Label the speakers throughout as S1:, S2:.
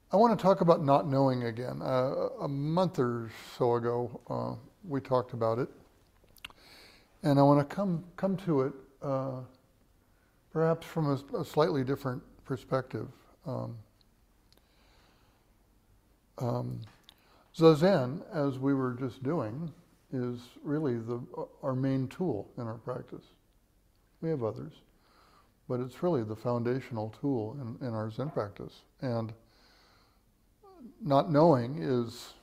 S1: I want to talk about not knowing again. A month or so ago, we talked about it, and I want to come to it perhaps from a slightly different perspective. Um, um, Zazen, as we were just doing, is really our main tool in our practice. We have others, but it's really the foundational tool in our Zen practice. And not knowing is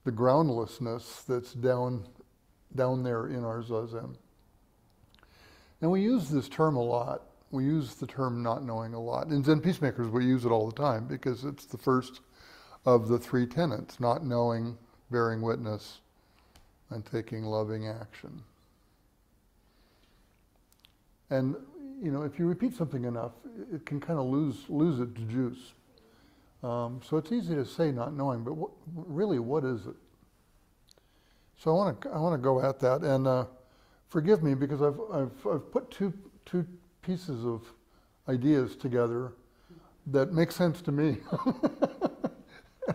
S1: the groundlessness that's down there in our Zazen. And we use this term a lot. We use the term not knowing a lot. In Zen Peacemakers, we use it all the time because it's the first of the three tenets: not knowing, bearing witness, and taking loving action. And if you repeat something enough, it can kind of lose its juice. So it's easy to say not knowing, but really, what is it? So I want to go at that, and forgive me because I've put two pieces of ideas together that make sense to me.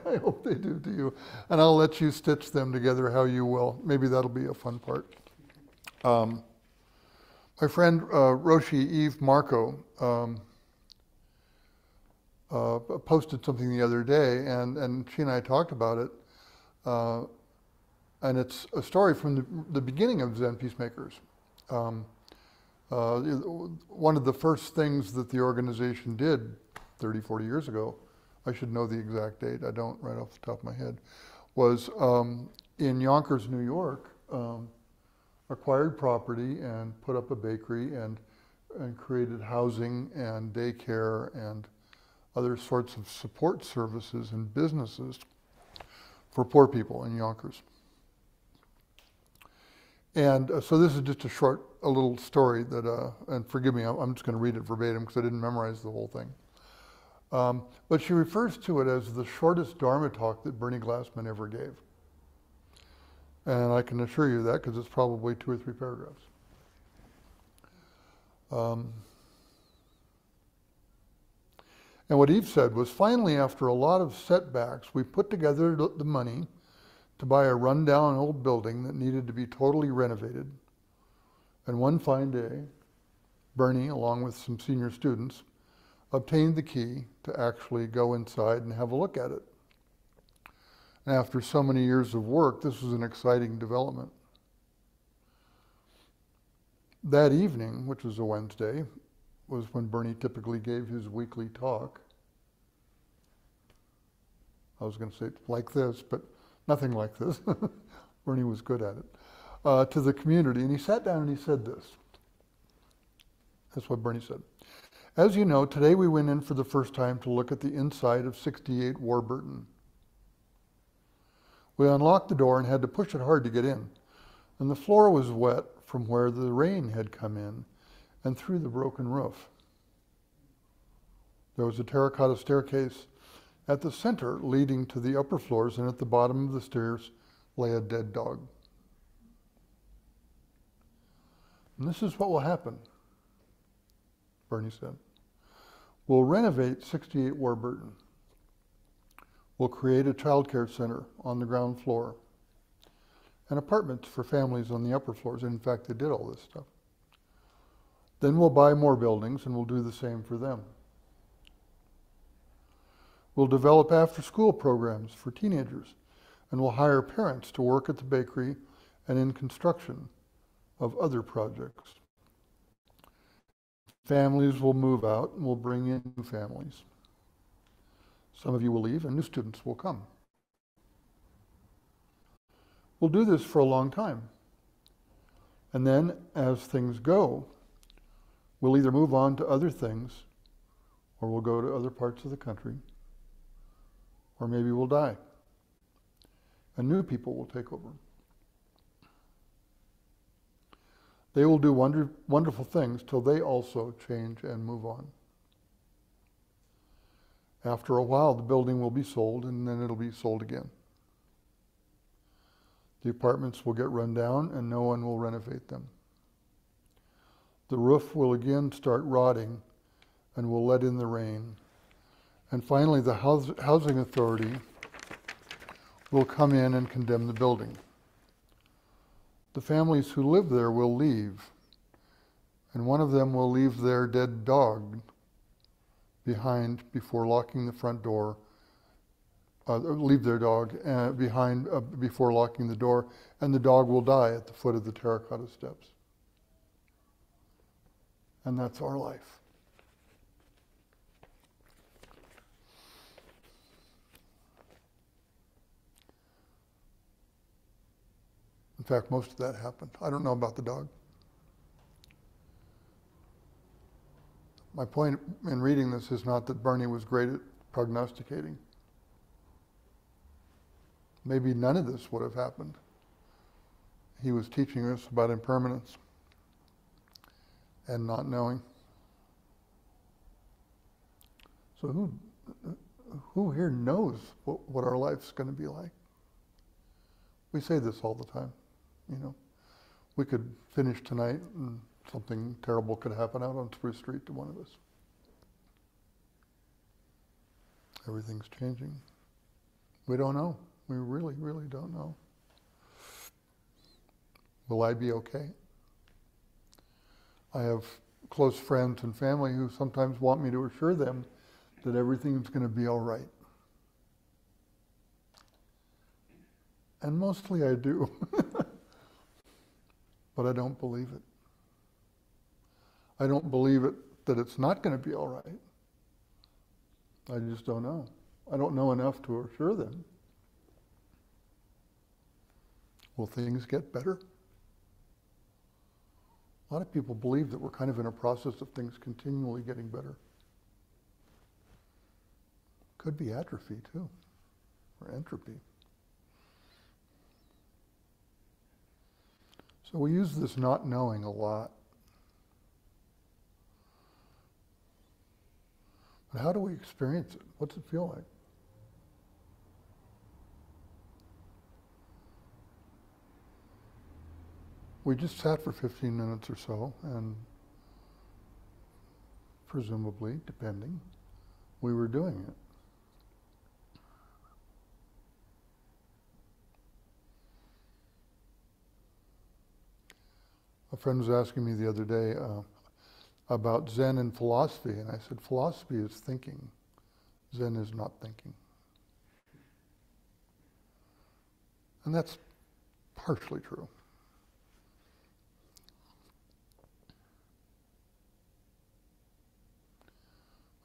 S1: I hope they do to you, and I'll let you stitch them together how you will. Maybe that'll be a fun part. My friend Roshi Eve Marco posted something the other day, and she and I talked about it. And it's a story from the beginning of Zen Peacemakers. One of the first things that the organization did 30, 40 years ago, I should know the exact date, I don't right off the top of my head, was in Yonkers, New York, acquired property and put up a bakery and created housing and daycare and other sorts of support services and businesses for poor people in Yonkers. And so this is just a little story that, and forgive me, I'm just going to read it verbatim because I didn't memorize the whole thing. But she refers to it as the shortest Dharma talk that Bernie Glassman ever gave. And I can assure you that because it's probably 2 or 3 paragraphs. And what Eve said was, finally, after a lot of setbacks, we put together the money to buy a rundown old building that needed to be totally renovated. And one fine day, Bernie, along with some senior students, obtained the key to actually go inside and have a look at it. And after so many years of work, this was an exciting development. That evening, which was a Wednesday, was when Bernie typically gave his weekly talk. I was going to say like this, but nothing like this. Bernie was good at it. To the community, and he sat down and he said this. That's what Bernie said. As you know, today we went in for the first time to look at the inside of 68 Warburton. We unlocked the door and had to push it hard to get in, and the floor was wet from where the rain had come in and through the broken roof. There was a terracotta staircase at the center leading to the upper floors, and at the bottom of the stairs lay a dead dog. And this is what will happen, Bernie said. We'll renovate 68 Warburton. We'll create a child care center on the ground floor and apartments for families on the upper floors. And in fact, they did all this stuff. Then we'll buy more buildings and we'll do the same for them. We'll develop after-school programs for teenagers, and we'll hire parents to work at the bakery and in construction of other projects. Families will move out and we'll bring in new families. Some of you will leave and new students will come. We'll do this for a long time. And then, as things go, we'll either move on to other things, or we'll go to other parts of the country, or maybe we'll die. And new people will take over. They will do wonderful things till they also change and move on. After a while, the building will be sold, and then it'll be sold again. The apartments will get run down, and no one will renovate them. The roof will again start rotting, and will let in the rain, And finally, the housing authority will come in and condemn the building. The families who live there will leave, and one of them will leave their dead dog behind before locking the front door, leave their dog behind before locking the door, and the dog will die at the foot of the terracotta steps. And that's our life. In fact, most of that happened. I don't know about the dog. My point in reading this is not that Bernie was great at prognosticating. Maybe none of this would have happened. He was teaching us about impermanence and not knowing. So who here knows what our life's going to be like? We say this all the time. You know, we could finish tonight and something terrible could happen out on Spruce Street to one of us. Everything's changing. We don't know. We really, really don't know. Will I be okay? I have close friends and family who sometimes want me to assure them that everything's going to be all right. And mostly I do. But I don't believe it. I don't believe it that it's not going to be all right. I just don't know. I don't know enough to assure them. Will things get better? A lot of people believe that we're kind of in a process of things continually getting better. Could be atrophy too, or entropy. So we use this not knowing a lot. But how do we experience it? What's it feel like? We just sat for 15 minutes or so, and presumably, depending, we were doing it. A friend was asking me the other day about Zen and philosophy, and I said, philosophy is thinking. Zen is not thinking. And that's partially true.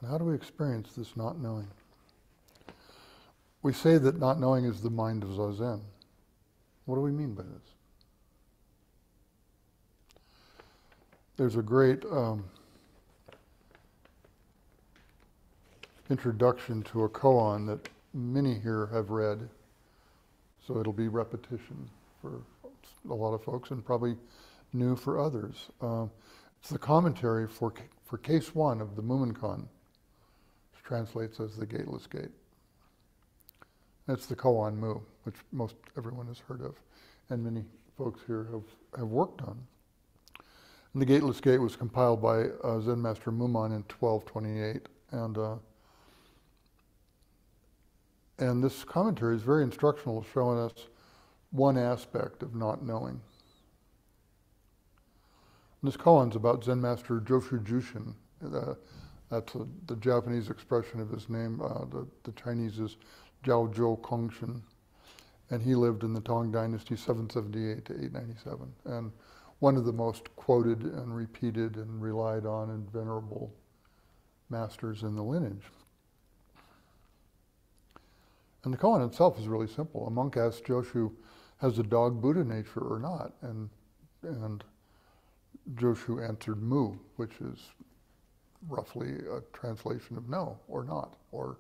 S1: And how do we experience this not knowing? We say that not knowing is the mind of Zazen. What do we mean by this? There's a great introduction to a koan that many here have read, so it'll be repetition for a lot of folks and probably new for others. It's the commentary for case 1 of the Mumonkan, which translates as the gateless gate. That's the koan Mu, which most everyone has heard of, and many folks here have worked on. And the Gateless Gate was compiled by Zen Master Mumonkan in 1228, and this commentary is very instructional, showing us one aspect of not knowing. And this koan's about Zen Master Joshu Jushin. That's the Japanese expression of his name. The Chinese is Jiao Zhou Kongshin, and he lived in the Tang Dynasty, 778 to 897. And one of the most quoted and repeated and relied on and venerable masters in the lineage. And the koan itself is really simple. A monk asked Joshu, has the dog Buddha nature or not? And Joshu answered Mu, which is roughly a translation of no, or not, or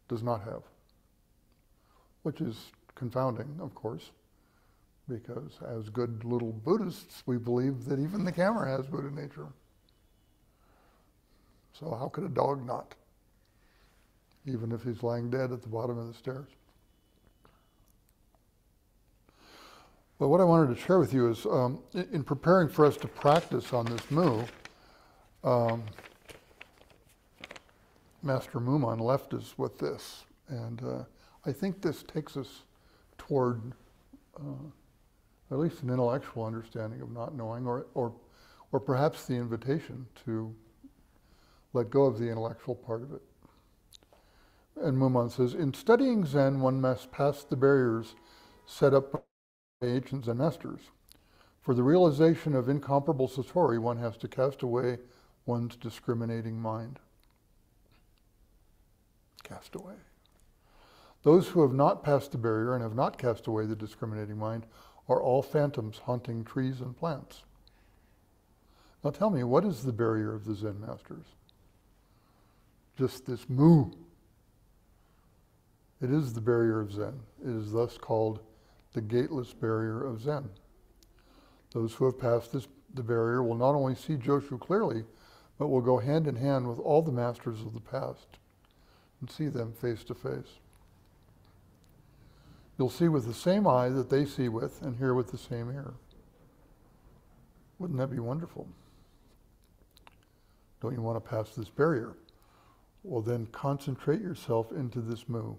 S1: does not have. Which is confounding, of course, because as good little Buddhists, we believe that even the camera has Buddha nature. So how could a dog not? Even if he's lying dead at the bottom of the stairs. But what I wanted to share with you is, in preparing for us to practice on this Mu, Master Mumon left us with this. And I think this takes us toward at least an intellectual understanding of not knowing, or perhaps the invitation to let go of the intellectual part of it. And Mumon says, in studying Zen, one must pass the barriers set up by ancient Zen masters. For the realization of incomparable satori, one has to cast away one's discriminating mind. Cast away. Those who have not passed the barrier and have not cast away the discriminating mind are all phantoms haunting trees and plants. Now tell me, what is the barrier of the Zen masters? Just this mu. It is the barrier of Zen. It is thus called the gateless barrier of Zen. Those who have passed the barrier will not only see Joshu clearly, but will go hand in hand with all the masters of the past and see them face to face. You'll see with the same eye that they see with and hear with the same ear. Wouldn't that be wonderful? Don't you want to pass this barrier? Well, then concentrate yourself into this mu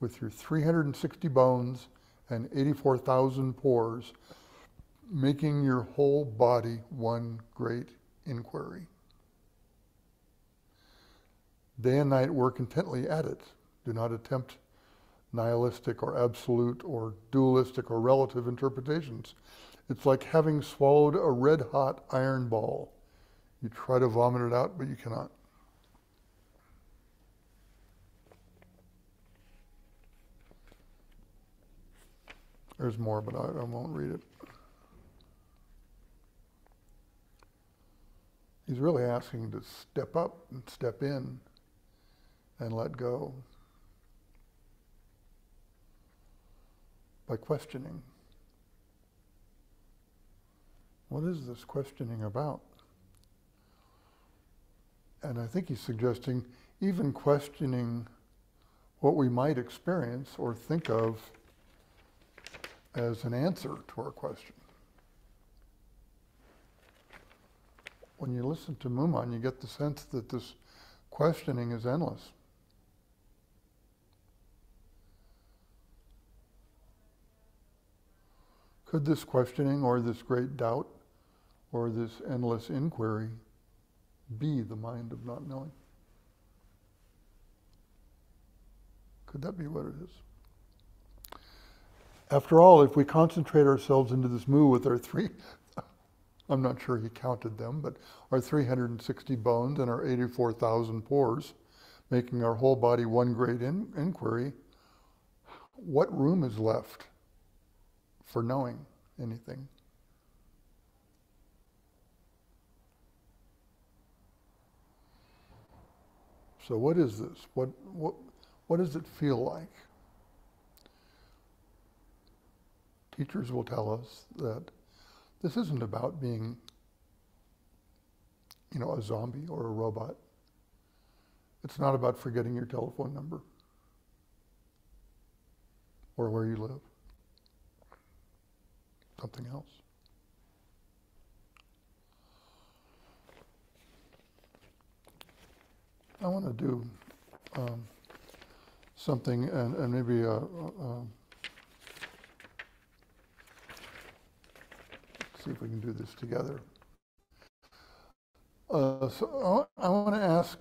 S1: with your 360 bones and 84,000 pores, making your whole body one great inquiry. Day and night work intently at it. Do not attempt nihilistic or absolute or dualistic or relative interpretations. It's like having swallowed a red-hot iron ball. You try to vomit it out, but you cannot. There's more, but I won't read it. He's really asking to step up and step in and let go by questioning. What is this questioning about? And I think he's suggesting even questioning what we might experience or think of as an answer to our question. When you listen to Mumon, you get the sense that this questioning is endless. Could this questioning or this great doubt or this endless inquiry be the mind of not knowing? Could that be what it is? After all, if we concentrate ourselves into this mu with our I'm not sure he counted them, but our 360 bones and our 84,000 pores, making our whole body one great inquiry, what room is left for knowing anything? So what is this? What does it feel like? Teachers will tell us that this isn't about being, a zombie or a robot. It's not about forgetting your telephone number or where you live. Something else. I want to do something and maybe see if we can do this together. So I want to ask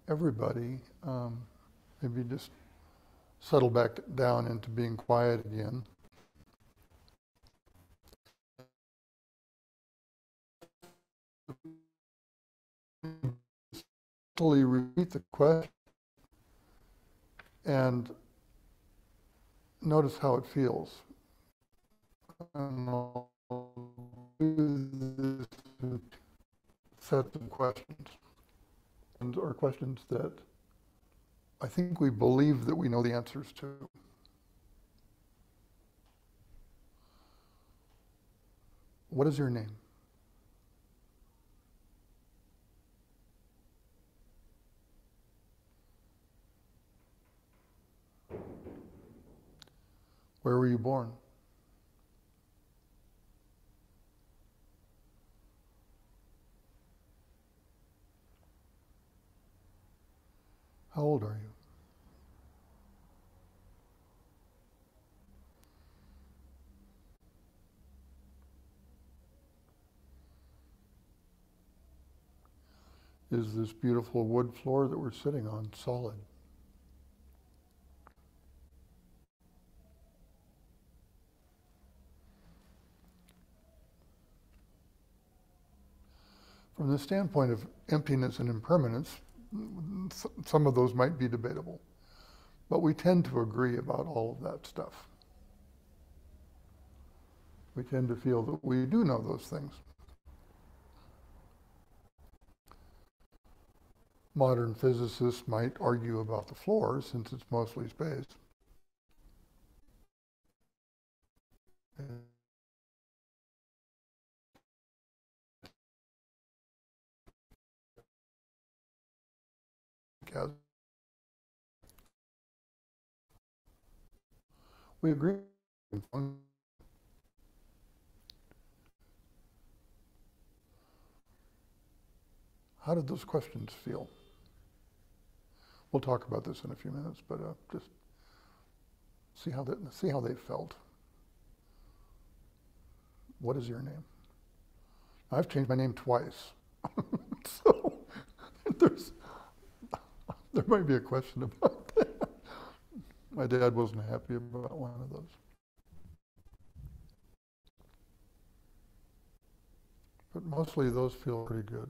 S1: everybody, maybe just settle back down into being quiet again. Mentally repeat the question and notice how it feels. And I'll do this set of questions, or questions that I think we believe that we know the answers to. What is your name? Where were you born? How old are you? Is this beautiful wood floor that we're sitting on solid? From the standpoint of emptiness and impermanence, some of those might be debatable. But we tend to agree about all of that stuff. We tend to feel that we do know those things. Modern physicists might argue about the floor since it's mostly space. We agree. How did those questions feel? We'll talk about this in a few minutes, but just see how they felt. What is your name? I've changed my name twice, so there might be a question about that. My dad wasn't happy about one of those. But mostly those feel pretty good.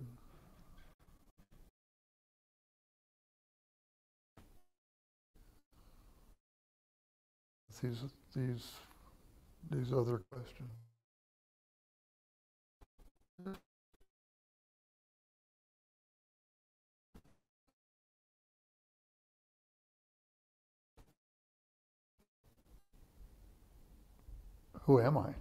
S1: These other questions. Who am I?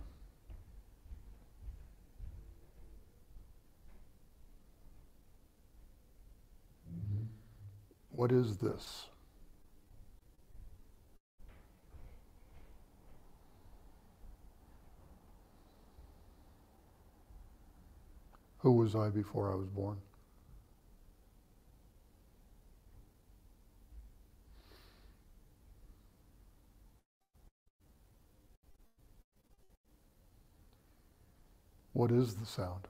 S1: What is this? Who was I before I was born? What is the sound?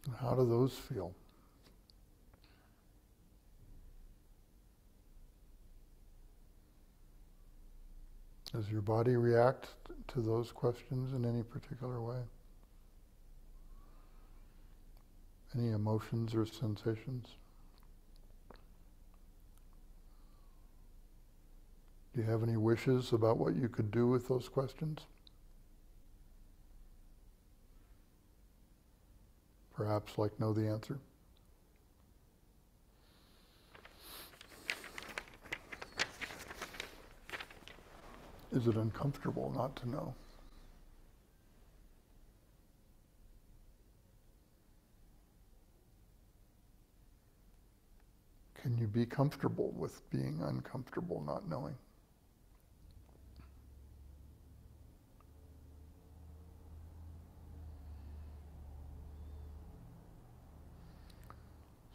S1: And how do those feel? Does your body react to those questions in any particular way? Any emotions or sensations? Do you have any wishes about what you could do with those questions? Perhaps like know the answer? Is it uncomfortable not to know? Can you be comfortable with being uncomfortable not knowing?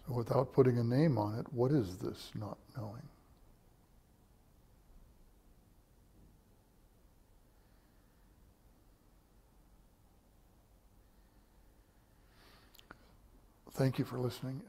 S1: So without putting a name on it, what is this not knowing? Thank you for listening.